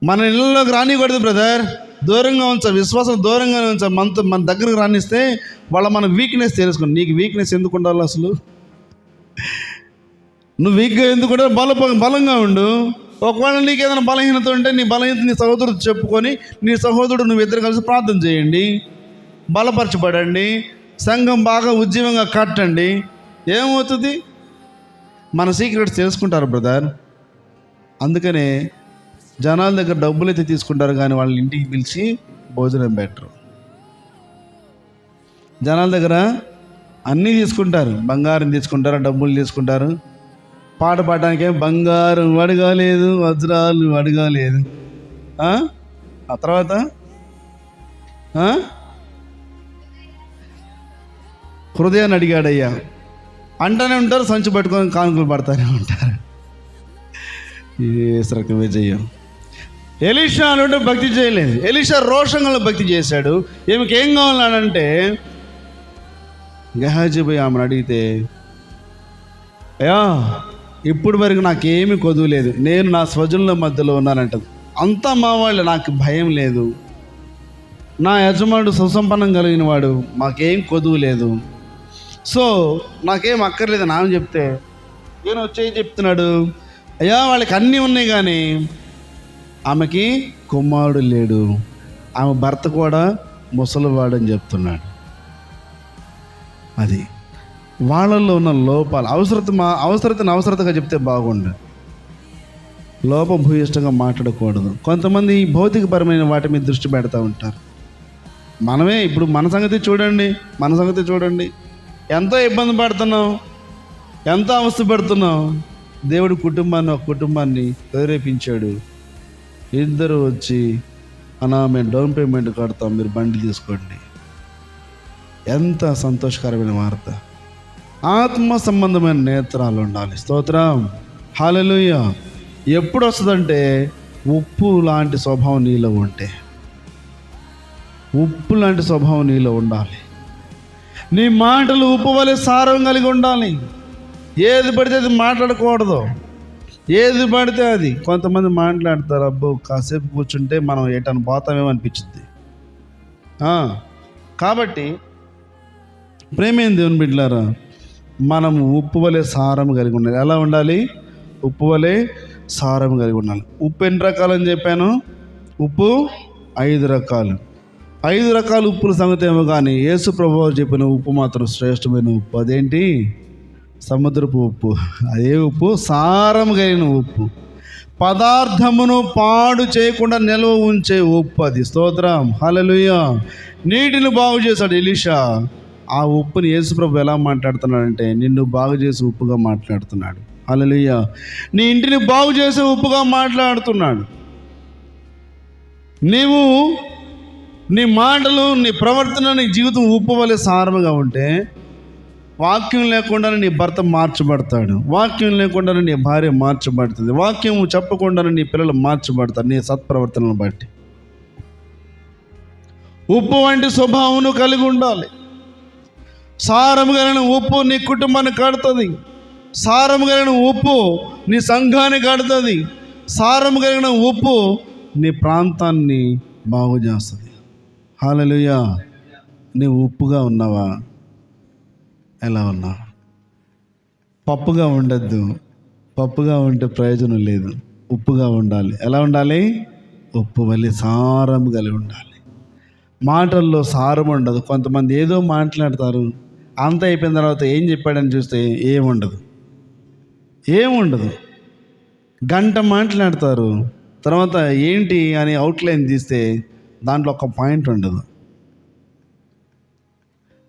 మన ఇళ్ళలోకి రానికూడదు బ్రదర్, దూరంగా ఉంచాలి. విశ్వాసం దూరంగానే ఉంచాలి. మన దగ్గరకు రానిస్తే మన వీక్నెస్ తెలుసుకోండి. నీకు వీక్నెస్ ఎందుకు ఉండాలి? అసలు నువ్వు వీక్గా ఎందుకు ఉండాలి? బలంగా ఉండు. ఒకవేళ నీకు ఏదైనా బలహీనత ఉంటే నీ బలహీనత నీ సహోదరుడు చెప్పుకొని, నీ సహోదరుడు నువ్వు ఇద్దరు కలిసి ప్రార్థన చేయండి, బలపరచబడండి, సంఘం బాగా ఉద్యమంగా కట్టండి. ఏమవుతుంది? మన సీక్రెట్స్ తెలుసుకుంటారు బ్రదర్. అందుకనే జనాల దగ్గర డబ్బులు అయితే తీసుకుంటారు కానీ వాళ్ళ ఇంటికి పిలిచి భోజనం పెట్టరు. జనాల దగ్గర అన్నీ తీసుకుంటారు, బంగారం తీసుకుంటారు, డబ్బులు తీసుకుంటారు. పాట పాడడానికే బంగారం అడగాలేదు, వజ్రాలు అడగాలేదు. ఆ తర్వాత హృదయాన్ని అడిగాడయ్యా అంటూనే ఉంటారు. సంచి పట్టుకొని కానుకలు పడతానే ఉంటారు. ఏ రకమే చెయ్యం. ఎలీషా అంటే భక్తి చేయలేదు. ఎలీషా రోషంగా భక్తి చేశాడు. ఈమెకి ఏం కావాలంటే, గెహాజీ పోయి ఆమెను అడిగితే, అయ్యా ఇప్పుడు వరకు నాకేమీ కొదువు లేదు, నేను నా స్వజనుల మధ్యలో ఉన్నానంటది. అంతా మా వాళ్ళు, నాకు భయం లేదు, నా యజమానుడు సుసంపన్నం కలిగిన వాడు, మాకేం కొదువు లేదు, సో నాకేం అక్కర్లేదు నాన్న చెప్తే నేను వచ్చేది చెప్తున్నాడు. అయ్యా వాళ్ళకి అన్నీ ఉన్నాయి కానీ ఆమెకి కుమారుడు లేడు, ఆమె భర్త కూడా ముసలివాడని చెప్తున్నాడు. అది వాళ్ళల్లో ఉన్న లోపాలు. అవసరతగా చెప్తే బాగుండు, లోపభూయిష్టంగా మాట్లాడకూడదు. కొంతమంది భౌతికపరమైన వాటి మీద దృష్టి పెడతా ఉంటారు. మనమే ఇప్పుడు మన సంగతి చూడండి, ఎంతో ఇబ్బంది పడుతున్నాం, ఎంతో అవస్థ పడుతున్నాం. దేవుడు ఒక కుటుంబాన్ని ప్రేరేపించాడు. ఇద్దరు వచ్చి, అన్నా మేము డౌన్ పేమెంట్ కడతాం, మీరు బండి తీసుకోండి. ఎంత సంతోషకరమైన వార్త. ఆత్మ సంబంధమైన నేత్రాలు ఉండాలి. స్తోత్రం, హల్లెలూయా. ఎప్పుడు వస్తుందంటే ఉప్పు లాంటి స్వభావం నీలో ఉంటే, ఉప్పు లాంటి స్వభావం నీలో ఉండాలి. నీ మాటలు ఉప్పు వలె సారం కలిగి ఉండాలి. ఏది పడితే అది మాట్లాడకూడదు, ఏది పడితే అది. కొంతమంది మాట్లాడతారు, అబ్బో కాసేపు కూర్చుంటే మనం ఎటని పోతామేమో అనిపించింది. కాబట్టి ప్రేమేం దేవుని బిడ్డలారా, మనం ఉప్పు వలె సారం కలిగి ఉండాలి. ఎలా ఉండాలి? ఉప్పు వలె సారం కలిగి ఉండాలి. ఉప్పు ఎన్ని రకాలని చెప్పాను? ఉప్పు 5 రకాలు. 5 రకాల ఉప్పుల సంగతి ఏమో కానీ యేసు ప్రభువు చెప్పిన ఉప్పు మాత్రం శ్రేష్టమైన ఉప్పు. అదేంటి? సముద్రపు ఉప్పు. అదే ఉప్పు, సారం కలిగిన ఉప్పు, పదార్థమును పాడు చేయకుండా నిల్వ ఉంచే ఉప్పు. అది. స్తోత్రం, హల్లెలూయా. నీటిని బాగు చేశాడు ఎలీషా. ఆ ఉప్పుని యేసుప్రభు ఎలా మాట్లాడుతున్నాడంటే, నిన్ను బాగు చేసే ఉప్పుగా మాట్లాడుతున్నాడు. హల్లెలూయా. నీ ఇంటిని బాగు చేసే ఉప్పుగా మాట్లాడుతున్నాడు. నీవు, నీ మాటలు, నీ ప్రవర్తన, నీ జీవితం ఉప్పు వలె సారముగా ఉంటే, వాక్యం లేకుండానే నీ భర్త మార్చబడతాడు, వాక్యం లేకుండానే నీ భార్య మార్చబడుతుంది, వాక్యం చెప్పకుండానే నీ పిల్లలు మార్చబడతారు నీ సత్ప్రవర్తనను బట్టి. ఉప్పు వంటి స్వభావం కలిగి ఉండాలి. సారము కలిగిన ఉప్పు నీ కుటుంబాన్ని కడుతుంది. సారము కలిగిన ఉప్పు నీ సంఘాన్ని కడుతుంది. సారము కలిగిన ఉప్పు నీ ప్రాంతాన్ని బాగు చేస్తుంది. హల్లెలూయా. నీవు ఉప్పుగా ఉన్నావా? ఎలా ఉన్నావు? పప్పుగా ఉండద్దు. పప్పుగా ఉంటే ప్రయోజనం లేదు. ఉప్పుగా ఉండాలి. ఎలా ఉండాలి? ఉప్పు వలె సారం కలిగి ఉండాలి. మాటల్లో సారం ఉండదు. కొంతమంది ఏదో మాట్లాడతారు, అంత అయిపోయిన తర్వాత ఏం చెప్పాడని చూస్తే ఏముండదు. గంట మాట్లాడతారు, తర్వాత ఏంటి అని అవుట్లైన్ తీస్తే దాంట్లో ఒక పాయింట్ ఉండదు.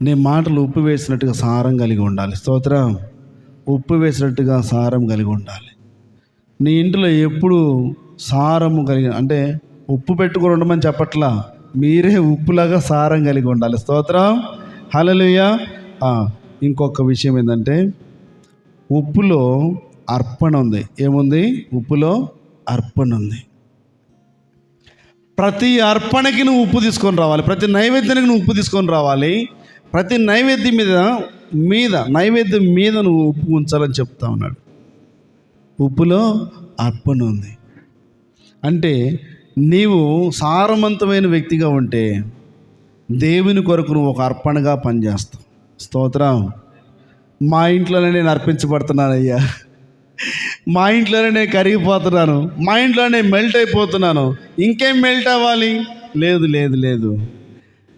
నీ మాటలు ఉప్పు వేసినట్టుగా సారం కలిగి ఉండాలి. స్తోత్రం. ఉప్పు వేసినట్టుగా సారం కలిగి ఉండాలి. నీ ఇంట్లో ఎప్పుడు సారము కలిగి, అంటే ఉప్పు పెట్టుకొని ఉండమని చెప్పట్లా, మీరే ఉప్పులాగా సారం కలిగి ఉండాలి. స్తోత్రం. హల్లెలూయా. ఇంకొక విషయం ఏంటంటే, ఉప్పులో అర్పణ ఉంది. ఏముంది? ఉప్పులో అర్పణ ఉంది. ప్రతి అర్పణకి నువ్వు ఉప్పు తీసుకొని రావాలి. ప్రతి నైవేద్యానికి నువ్వు ఉప్పు తీసుకొని రావాలి. ప్రతి నైవేద్యం నైవేద్యం మీద నువ్వు ఉప్పు ఉంచాలని చెప్తా ఉన్నాడు. ఉప్పులో అర్పణ ఉంది. అంటే నీవు సారవంతమైన వ్యక్తిగా ఉంటే దేవుని కొరకు నువ్వు ఒక అర్పణగా పనిచేస్తావు. స్తోత్రం. మా ఇంట్లోనే నేను అర్పించబడుతున్నాను అయ్యా, మా ఇంట్లోనే నేను కరిగిపోతున్నాను, మా ఇంట్లోనే మెల్ట్ అయిపోతున్నాను, ఇంకేం మెల్ట్ అవ్వాలి? లేదు.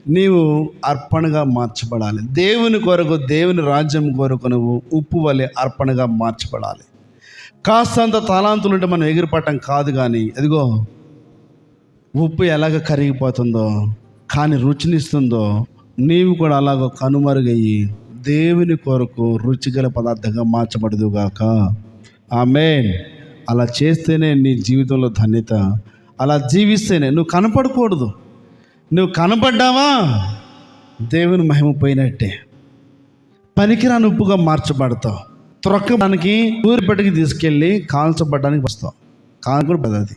నీవు అర్పణగా మార్చబడాలి. దేవుని కొరకు, దేవుని రాజ్యం కొరకు నువ్వు ఉప్పు వలె అర్పణగా మార్చబడాలి. కాస్తంత తలాంతులు ఉంటే మనం ఎగిరిపట్టం కాదు, కానీ అదిగో ఉప్పు ఎలాగ కరిగిపోతుందో, కానీ రుచినిస్తుందో, నీవు కూడా అలాగ కనుమరుగయ్యి దేవుని కొరకు రుచిగల పదార్థంగా మార్చబడదుగాక. ఆమేన్. అలా చేస్తేనే నీ జీవితంలో ధన్యత. అలా జీవిస్తేనే నువ్వు కనపడకూడదు. నువ్వు కనపడ్డావా దేవుని మహిమ పోయినట్టే. పనికిరాని ఉప్పుగా మార్చబడతావు. త్రొక్కడానికి ఊరిపటికి తీసుకెళ్ళి కాల్చబడడానికి వస్తావు. కాల్చబడి పదది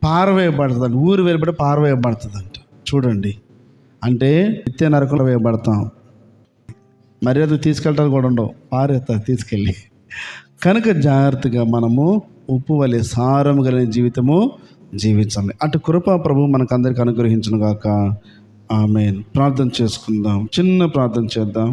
పారవేయబడుతుంది. ఊరు వేయబడి పారవేయబడుతుంది అంట. చూడండి, అంటే నిత్య నరకంలో వేయబడతాం. మర్యాద తీసుకెళ్ళటానికి కూడా ఉండవు, పారేస్తా తీసుకెళ్ళి. కనుక జాగ్రత్తగా మనము ఉప్పు వలె సారము కలిగిన జీవితము జీవించాలి. అటు కృప ప్రభు మనకందరికి అనుగ్రహించును గాక. ఆమేన్. ప్రార్థన చేసుకుందాం. చిన్న ప్రార్థన చేద్దాం.